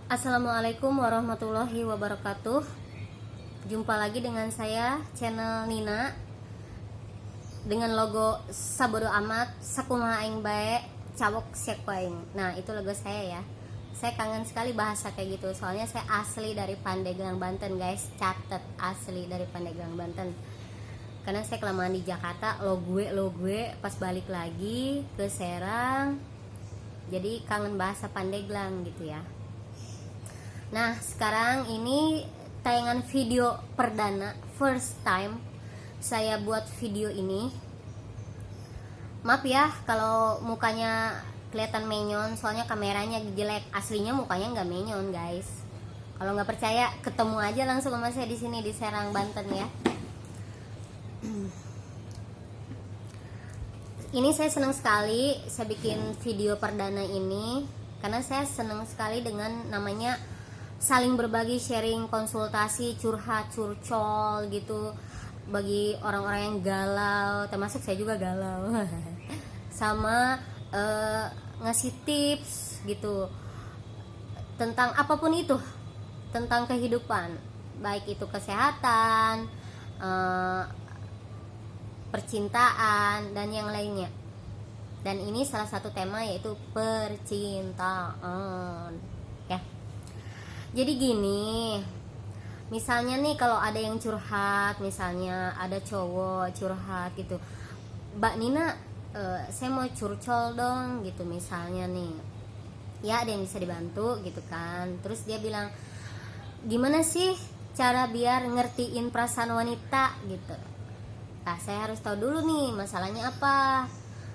Assalamualaikum warahmatullahi wabarakatuh. Jumpa lagi dengan saya, channel Nina, dengan logo Sabodo Amat Sakumaha Aing Bae Cawok Siak Paing. Nah, itu logo saya ya. Saya kangen sekali bahasa kayak gitu. Soalnya saya asli dari Pandeglang, Banten, guys. Catet, asli dari Pandeglang, Banten. Karena saya kelamaan di Jakarta, lo gue pas balik lagi ke Serang. Jadi kangen bahasa Pandeglang gitu ya. Nah, sekarang ini tayangan video perdana, first time saya buat video ini. Maaf ya kalau mukanya kelihatan menyon, soalnya kameranya jelek. Aslinya mukanya nggak menyon, guys. Kalau nggak percaya, ketemu aja langsung sama saya di sini di Serang, Banten ya. Ini saya senang sekali saya bikin video perdana ini karena saya senang sekali dengan namanya saling berbagi, sharing, konsultasi, curhat, curcol gitu bagi orang-orang yang galau, termasuk saya juga galau. Sama ngasih tips gitu tentang apapun itu, tentang kehidupan, baik itu kesehatan, percintaan, dan yang lainnya. Dan ini salah satu tema, yaitu percintaan ya. Jadi gini, misalnya nih kalau ada yang curhat, misalnya ada cowok curhat gitu, Mbak Nina, saya mau curcol dong gitu misalnya nih, ya ada yang bisa dibantu gitu kan. Terus dia bilang, gimana sih cara biar ngertiin perasaan wanita gitu. Nah, saya harus tahu dulu nih masalahnya apa,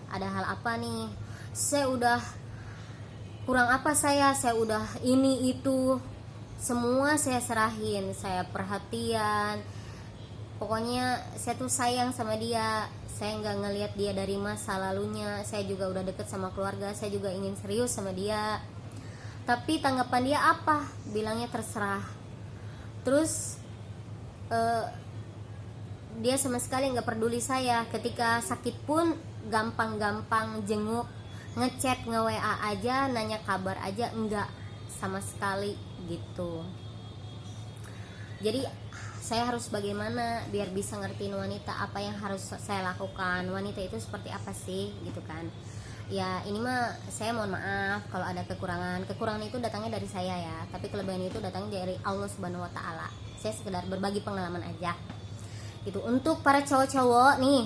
ada hal apa nih, saya udah kurang apa, saya udah ini itu semua saya serahin, saya perhatian, pokoknya saya tuh sayang sama dia. Saya nggak ngelihat dia dari masa lalunya, saya juga udah deket sama keluarga, saya juga ingin serius sama dia. Tapi tanggapan dia apa? Bilangnya terserah. Terus dia sama sekali nggak peduli saya. Ketika sakit pun gampang-gampang jenguk, ngechat, nge-WA aja, nanya kabar aja, enggak sama sekali gitu. Jadi saya harus bagaimana biar bisa ngertiin wanita, apa yang harus saya lakukan, wanita itu seperti apa sih gitu kan. Ya ini mah saya mohon maaf kalau ada kekurangan itu datangnya dari saya ya, tapi kelebihan itu datangnya dari Allah Subhanahu Wa Taala. Saya sekedar berbagi pengalaman aja gitu. Untuk para cowok-cowok nih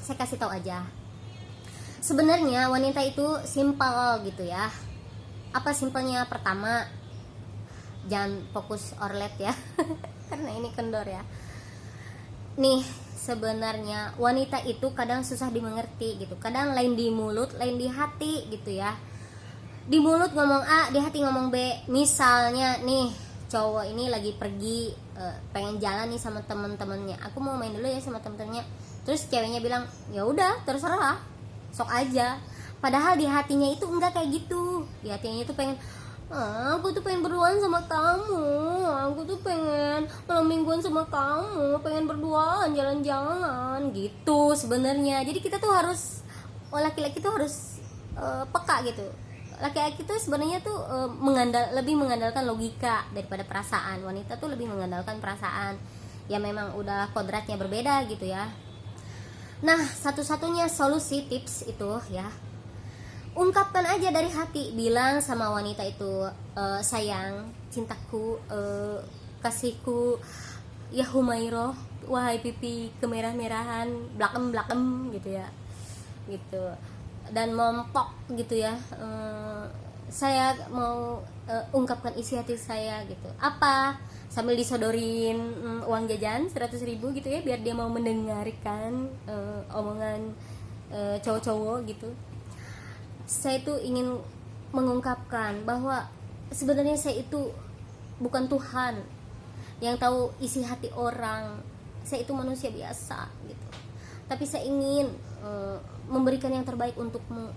saya kasih tahu aja, sebenarnya wanita itu simpel gitu ya. Apa simpelnya? Pertama, jangan fokus orlet ya karena ini kendor ya. Nih, sebenarnya wanita itu kadang susah dimengerti gitu. Kadang lain di mulut, lain di hati gitu ya. Di mulut ngomong A, di hati ngomong B. Misalnya nih, cowok ini lagi pergi, pengen jalan nih sama temen-temennya, aku mau main dulu ya sama temen-temennya. Terus ceweknya bilang, ya udah terserah, sok aja. Padahal di hatinya itu enggak kayak gitu. Di hatinya itu pengen, aku tuh pengen berduaan sama kamu, aku tuh pengen malam mingguan sama kamu, pengen berduaan, jalan-jalan gitu sebenarnya. Jadi kita tuh harus, laki-laki tuh harus peka gitu. Laki-laki tuh sebenarnya tuh lebih mengandalkan logika daripada perasaan. Wanita tuh lebih mengandalkan perasaan. Ya memang udah kodratnya berbeda gitu ya. Nah, satu-satunya solusi tips itu ya, ungkapkan aja dari hati. Bilang sama wanita itu, sayang, cintaku, kasihku, ya Humairah, wahai pipi kemerah-merahan, blakem gitu ya, gitu. Dan mompok gitu ya, saya mau ungkapkan isi hati saya gitu. Apa? Sambil disodorin uang jajan 100.000 gitu ya, biar dia mau mendengarkan omongan cowok-cowok gitu. Saya itu ingin mengungkapkan bahwa sebenarnya saya itu bukan Tuhan yang tahu isi hati orang. Saya itu manusia biasa gitu. Tapi saya ingin memberikan yang terbaik untukmu.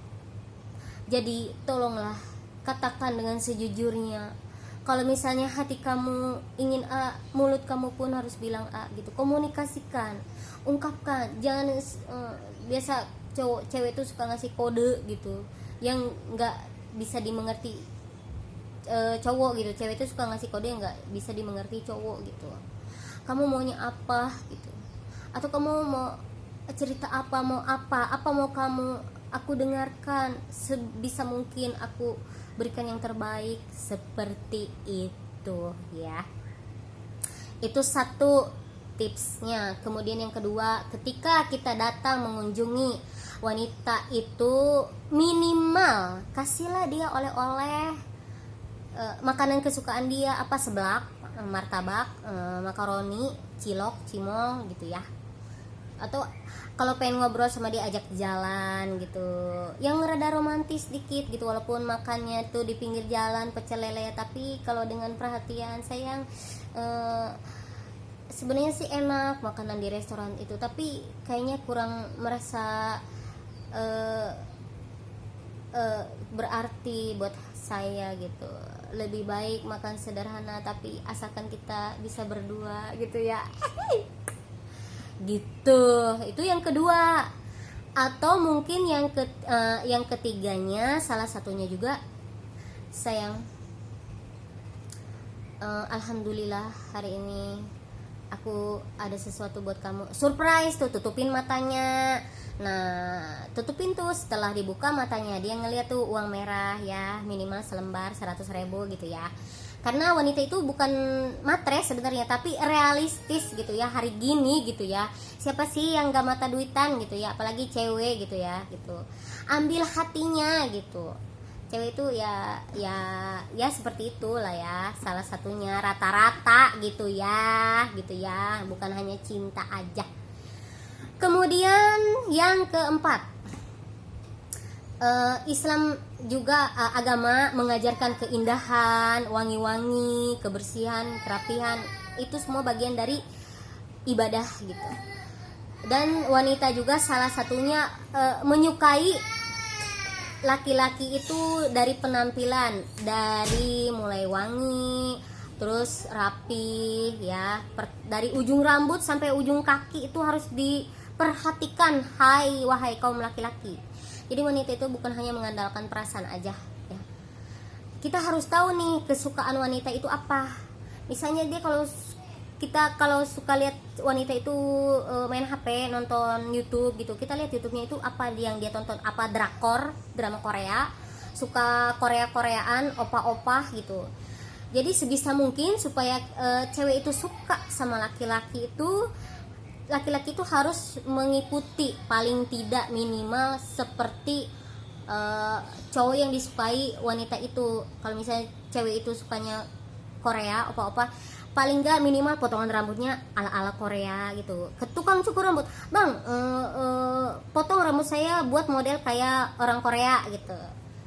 Jadi tolonglah katakan dengan sejujurnya. Kalau misalnya hati kamu ingin A, mulut kamu pun harus bilang A gitu. Komunikasikan, ungkapkan. Jangan biasa cewek itu suka ngasih kode gitu yang nggak bisa dimengerti cowok gitu, cewek itu suka ngasih kode yang nggak bisa dimengerti cowok gitu. Kamu maunya apa gitu, atau kamu mau cerita apa, apa mau kamu aku dengarkan, sebisa mungkin aku berikan yang terbaik, seperti itu ya. Itu satu tipsnya. Kemudian yang kedua, ketika kita datang mengunjungi wanita itu, minimal kasihlah dia oleh-oleh, makanan kesukaan dia, apa, seblak, martabak, makaroni, cilok, cimol gitu ya. Atau kalau pengen ngobrol sama dia, ajak jalan gitu, yang rada romantis dikit gitu, walaupun makannya tuh di pinggir jalan pecel lele, tapi kalau dengan perhatian, sayang, sebenarnya sih enak makanan di restoran itu, tapi kayaknya kurang merasa berarti buat saya gitu, lebih baik makan sederhana tapi asalkan kita bisa berdua gitu ya. Gitu, itu yang kedua. Atau mungkin yang ketiganya, salah satunya juga, sayang, alhamdulillah hari ini aku ada sesuatu buat kamu, surprise tuh, tutupin matanya. Nah, tutupin tuh, setelah dibuka matanya, dia ngeliat tuh uang merah ya, minimal selembar 100.000 gitu ya. Karena wanita itu bukan matre sebenarnya, tapi realistis gitu ya, hari gini gitu ya. Siapa sih yang gak mata duitan gitu ya, apalagi cewek gitu ya gitu. Ambil hatinya gitu. Cewek itu ya seperti itulah ya, salah satunya rata-rata gitu ya, bukan hanya cinta aja. Kemudian yang keempat, Islam juga, agama mengajarkan keindahan, wangi-wangi, kebersihan, kerapihan, itu semua bagian dari ibadah gitu. Dan wanita juga salah satunya menyukai laki-laki itu dari penampilan, dari mulai wangi, terus rapi ya, dari ujung rambut sampai ujung kaki itu harus diperhatikan, wahai kaum laki-laki. Jadi wanita itu bukan hanya mengandalkan perasaan aja ya. Kita harus tahu nih kesukaan wanita itu apa. Misalnya dia kalau suka lihat wanita itu main HP, nonton YouTube gitu, kita lihat YouTube-nya itu apa yang dia tonton, apa drakor, drama Korea, suka Koreaan, opa-opa gitu. Jadi sebisa mungkin supaya cewek itu suka sama laki-laki itu harus mengikuti paling tidak minimal seperti cowok yang disukai wanita itu. Kalau misalnya cewek itu sukanya Korea, opa-opa, paling nggak minimal potongan rambutnya ala-ala Korea gitu. Ke tukang cukur rambut, bang, potong rambut saya buat model kayak orang Korea gitu.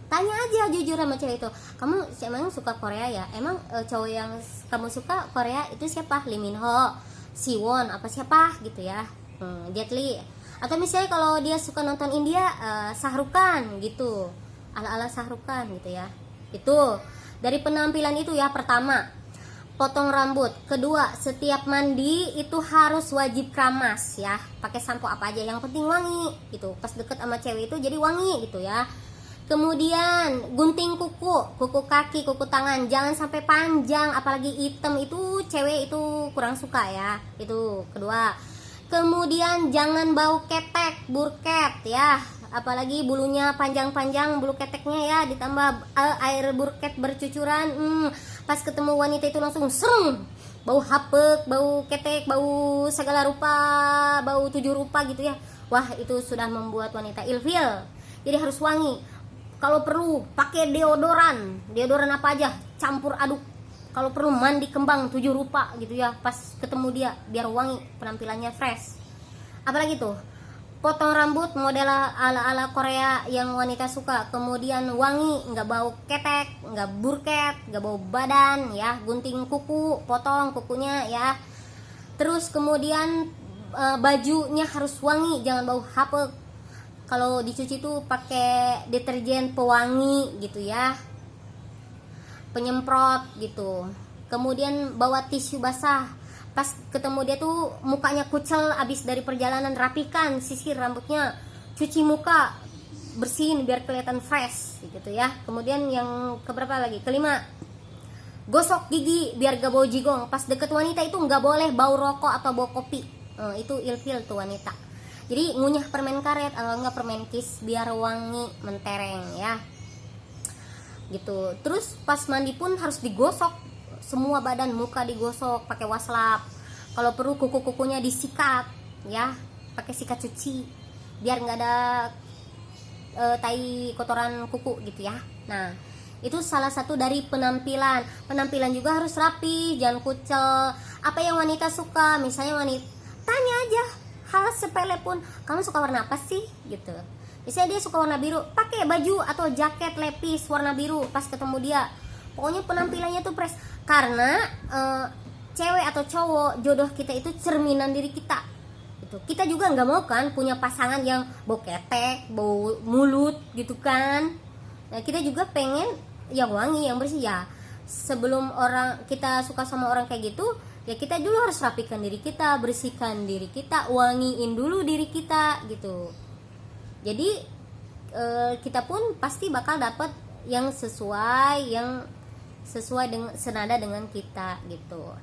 Tanya aja jujur sama cewek itu, kamu emang suka Korea ya? Emang cowok yang kamu suka Korea itu siapa? Lee Min Ho, Siwon, apa siapa gitu ya, Jet Li. Atau misalnya kalau dia suka nonton India, Shah Rukh Khan gitu, ala-ala Shah Rukh Khan gitu ya. Itu dari penampilan itu ya. Pertama, potong rambut. Kedua, setiap mandi itu harus wajib keramas ya, pakai sampo apa aja, yang penting wangi gitu. Pas deket sama cewek itu jadi wangi gitu ya. Kemudian gunting kuku kaki, kuku tangan, jangan sampai panjang, apalagi hitam, itu cewek itu kurang suka ya. Itu kedua. Kemudian jangan bau ketek, burket ya, apalagi bulunya panjang-panjang, bulu keteknya ya, ditambah air burket bercucuran, pas ketemu wanita itu langsung serem, bau hapek, bau ketek, bau segala rupa, bau 7 rupa gitu ya. Wah, itu sudah membuat wanita ilfil. Jadi harus wangi. Kalau perlu pakai deodoran apa aja, campur aduk. Kalau perlu mandi kembang 7 rupa gitu ya, pas ketemu dia, biar wangi, penampilannya fresh. Apalagi tuh, potong rambut model ala-ala Korea yang wanita suka. Kemudian wangi, nggak bau ketek, nggak burket, nggak bau badan ya. Gunting kuku, potong kukunya ya. Terus kemudian bajunya harus wangi, jangan bau hapek. Kalau dicuci tuh pakai deterjen pewangi gitu ya, penyemprot gitu. Kemudian bawa tisu basah. Pas ketemu dia tuh mukanya kucel abis dari perjalanan, rapikan, sisir rambutnya, cuci muka, bersihin biar kelihatan fresh gitu ya. Kemudian yang keberapa lagi? Kelima, gosok gigi biar gak bau jigong. Pas deket wanita itu nggak boleh bau rokok atau bau kopi. Itu ilfil tuh wanita. Jadi ngunyah permen karet atau enggak permen kis biar wangi mentereng ya. Gitu. Terus pas mandi pun harus digosok semua badan, muka digosok pakai waslap. Kalau perlu kuku-kukunya disikat ya, pakai sikat cuci biar nggak ada tai kotoran kuku gitu ya. Nah, itu salah satu dari penampilan. Penampilan juga harus rapi, jangan kucel. Apa yang wanita suka, misalnya wanita tanya aja hal sepele pun, kamu suka warna apa sih gitu. Misalnya dia suka warna biru, pakai baju atau jaket lepis warna biru pas ketemu dia. Pokoknya penampilannya tuh fresh. Karena cewek atau cowok jodoh kita itu cerminan diri kita. Gitu. Kita juga nggak mau kan punya pasangan yang bau ketek, bau mulut gitu kan. Nah, kita juga pengen yang wangi, yang bersih ya. Sebelum orang kita suka sama orang kayak gitu, ya kita dulu harus rapikan diri kita, bersihkan diri kita, wangiin dulu diri kita gitu. Jadi kita pun pasti bakal dapat yang sesuai dengan senada dengan kita gitu.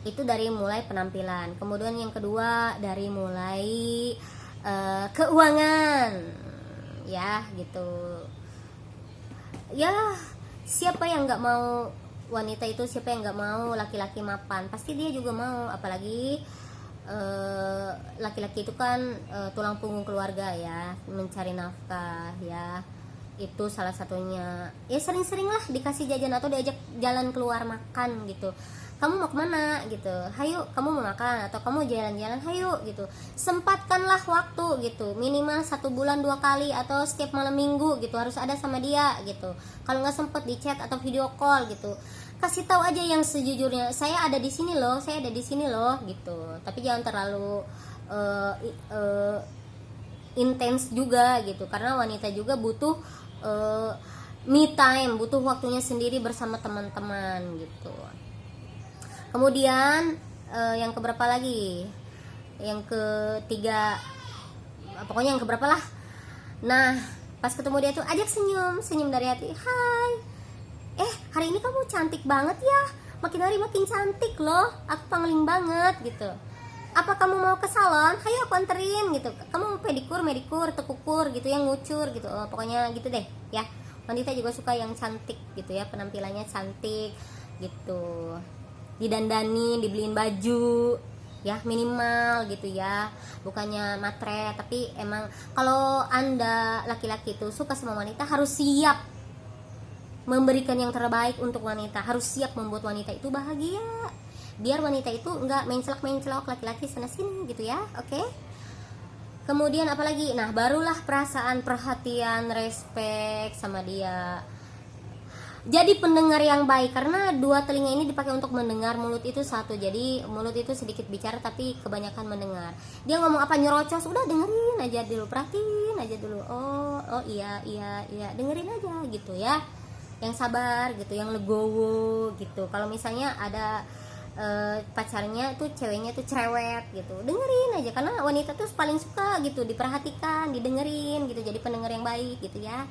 Itu dari mulai penampilan. Kemudian yang kedua dari mulai keuangan ya gitu. Ya siapa yang nggak mau wanita itu, siapa yang nggak mau laki-laki mapan, pasti dia juga mau. Apalagi laki-laki itu kan tulang punggung keluarga ya, mencari nafkah ya. Itu salah satunya. Ya sering-sering lah dikasih jajan atau diajak jalan keluar makan gitu. Kamu mau kemana gitu, hayu kamu mau makan atau kamu jalan-jalan, hayu gitu. Sempatkanlah waktu gitu, minimal 1 bulan 2 kali atau setiap malam minggu gitu harus ada sama dia gitu. Kalau nggak sempet di chat atau video call gitu, kasih tahu aja yang sejujurnya, saya ada di sini loh, saya ada di sini loh gitu. Tapi jangan terlalu intens juga gitu, karena wanita juga butuh me time, butuh waktunya sendiri bersama teman-teman gitu. Kemudian yang keberapa lagi? Yang ketiga, pokoknya yang keberapa lah. Nah, pas ketemu dia tuh ajak senyum dari hati. Hai, hari ini kamu cantik banget ya. Makin hari makin cantik loh. Aku pangling banget gitu. Apa kamu mau ke salon? Hayo aku anterin gitu. Kamu pedikur, tekukur gitu, yang ngucur gitu. Pokoknya gitu deh ya. Wanita juga suka yang cantik gitu ya, penampilannya cantik gitu. Didandani, dibeliin baju ya minimal gitu ya, bukannya matre. Tapi emang kalau Anda laki-laki itu suka sama wanita, harus siap memberikan yang terbaik untuk wanita, harus siap membuat wanita itu bahagia, biar wanita itu nggak mencelok laki-laki sana sini gitu ya. Oke. Kemudian apalagi, nah barulah perasaan, perhatian, respect sama dia. Jadi pendengar yang baik, karena 2 telinga ini dipakai untuk mendengar, mulut itu 1. Jadi mulut itu sedikit bicara tapi kebanyakan mendengar. Dia ngomong apa nyerocos, udah dengerin aja dulu, perhatiin aja dulu. Oh iya, dengerin aja gitu ya. Yang sabar gitu, yang legowo gitu. Kalau misalnya ada pacarnya tuh, ceweknya tuh cerewet gitu, dengerin aja, karena wanita tuh paling suka gitu diperhatikan, didengerin gitu. Jadi pendengar yang baik gitu ya.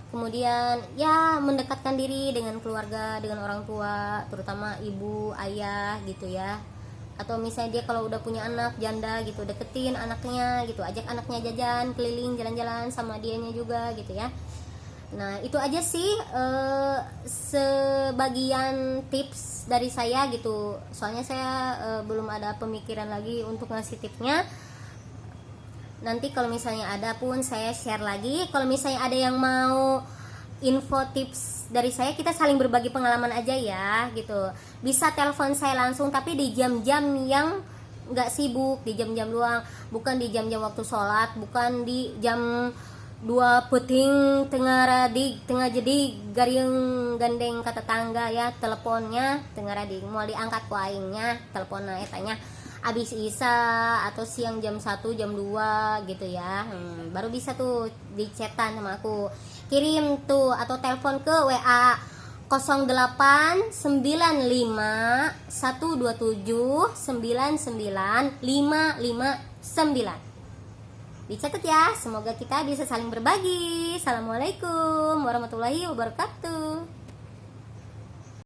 Kemudian ya mendekatkan diri dengan keluarga, dengan orang tua, terutama ibu, ayah gitu ya. Atau misalnya dia kalau udah punya anak janda gitu, deketin anaknya gitu, ajak anaknya jajan keliling, jalan-jalan sama dianya juga gitu ya. Nah itu aja sih sebagian tips dari saya gitu. Soalnya saya belum ada pemikiran lagi untuk ngasih tipsnya. Nanti kalau misalnya ada pun saya share lagi. Kalau misalnya ada yang mau info tips dari saya, kita saling berbagi pengalaman aja ya gitu. Bisa telepon saya langsung, tapi di jam-jam yang nggak sibuk, di jam-jam doang, bukan di jam-jam waktu sholat, bukan di jam 2 peting tengah jadi garing gandeng kata tangga ya. Teleponnya tengah radik mau diangkat ku aingnya, teleponnya tanya abis isa atau siang jam 1 jam 2 gitu ya. Baru bisa tuh di chatan sama aku, kirim tuh atau telepon ke WA 089527995959. Dicatat ya, semoga kita bisa saling berbagi. Assalamualaikum warahmatullahi wabarakatuh.